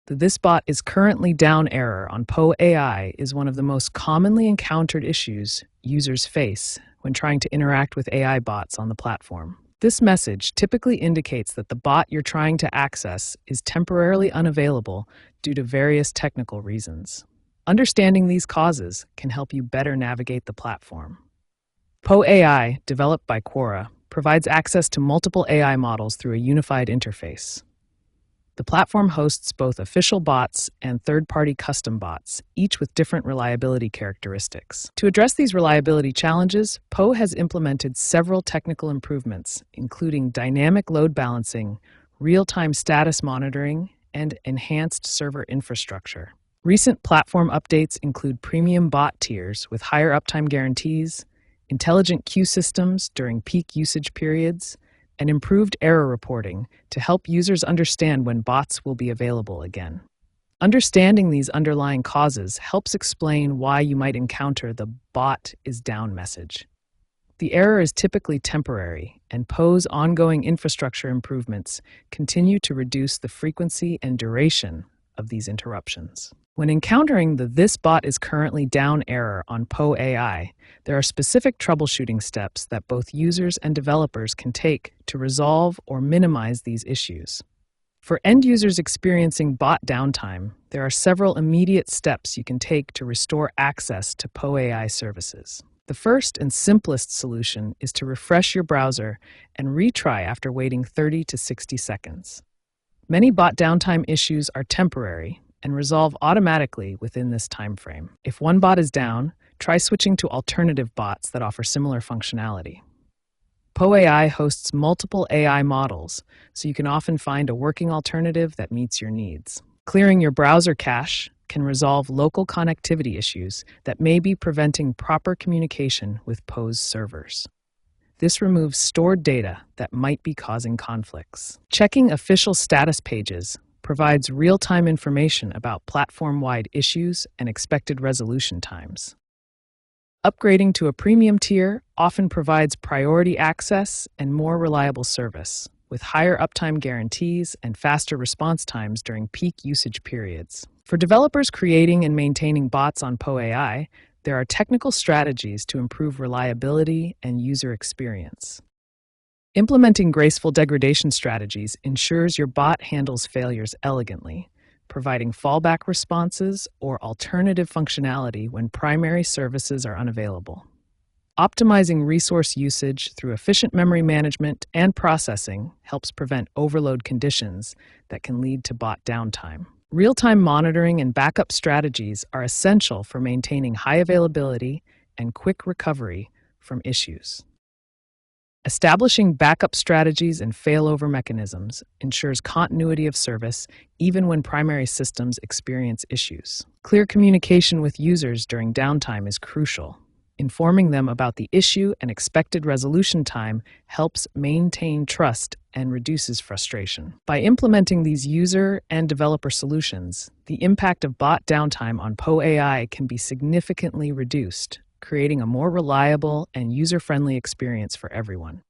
The "This bot is currently down" error on Poe AI is one of the most commonly encountered issues users face when trying to interact with AI bots on the platform. This message typically indicates that the bot you're trying to access is temporarily unavailable due to various technical reasons. Understanding these causes can help you better navigate the platform. Poe AI, developed by Quora, provides access to multiple AI models through a unified interface. The platform hosts both official bots and third-party custom bots, each with different reliability characteristics. To address these reliability challenges, Poe has implemented several technical improvements, including dynamic load balancing, real-time status monitoring, and enhanced server infrastructure. Recent platform updates include premium bot tiers with higher uptime guarantees, intelligent queue systems during peak usage periods, and improved error reporting to help users understand when bots will be available again. Understanding these underlying causes helps explain why you might encounter the "bot is down" message. The error is typically temporary, and Poe's ongoing infrastructure improvements continue to reduce the frequency and duration of these interruptions. When encountering the "This bot is currently down" error on Poe AI, there are specific troubleshooting steps that both users and developers can take to resolve or minimize these issues. For end users experiencing bot downtime, there are several immediate steps you can take to restore access to Poe AI services. The first and simplest solution is to refresh your browser and retry after waiting 30 to 60 seconds. Many bot downtime issues are temporary and resolve automatically within this time frame. If one bot is down, try switching to alternative bots that offer similar functionality. Poe AI hosts multiple AI models, so you can often find a working alternative that meets your needs. Clearing your browser cache can resolve local connectivity issues that may be preventing proper communication with Poe's servers. This removes stored data that might be causing conflicts. Checking official status pages provides real-time information about platform-wide issues and expected resolution times. Upgrading to a premium tier often provides priority access and more reliable service, with higher uptime guarantees and faster response times during peak usage periods. For developers creating and maintaining bots on Poe AI, there are technical strategies to improve reliability and user experience. Implementing graceful degradation strategies ensures your bot handles failures elegantly, providing fallback responses or alternative functionality when primary services are unavailable. Optimizing resource usage through efficient memory management and processing helps prevent overload conditions that can lead to bot downtime. Real-time monitoring and backup strategies are essential for maintaining high availability and quick recovery from issues. Establishing backup strategies and failover mechanisms ensures continuity of service even when primary systems experience issues. Clear communication with users during downtime is crucial. Informing them about the issue and expected resolution time helps maintain trust and reduces frustration. By implementing these user and developer solutions, the impact of bot downtime on Poe AI can be significantly reduced, creating a more reliable and user-friendly experience for everyone.